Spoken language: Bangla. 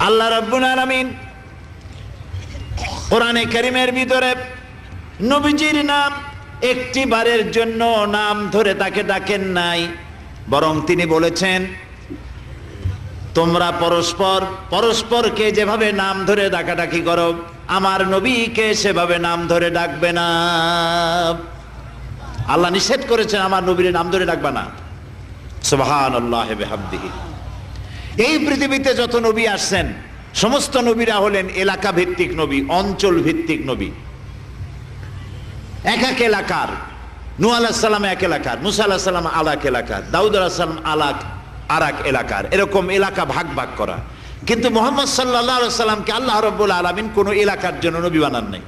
আল্লাহ রাব্বুল আলামিন কোরআনে কারীমের ভিতরে নবীজির নাম একটি বারের জন্য নাম ধরে তাকে ডাকেন নাই, বরং তিনি বলেছেন তোমরা পরস্পরকে যেভাবে নাম ধরে ডাকাডাকি করো আমার নবীকে সেভাবে নাম ধরে ডাকবে না। আল্লাহ নিষেধ করেছেন আমার নবীর নাম ধরে ডাকবে না। সুবহানাল্লাহি বিহামদিহি। এই পৃথিবীতে যত নবী আসছেন সমস্ত নবীরা হলেন এলাকা ভিত্তিক নবী, অঞ্চল ভিত্তিক নবী। এক এক এলাকার, নূহ আলাইহিস সালাম এক এলাকার, মুসা আলাইহিস সালাম আলাক এলাকার, দাউদ আলাইহিস সালাম আরাক এলাকার, এরকম এলাকা ভাগ করা। কিন্তু মুহাম্মদ সাল্লাল্লাহু আলাইহি ওয়াসাল্লামকে আল্লাহ রাব্বুল আলামিন কোন এলাকার জন্য নবী বানান নাই।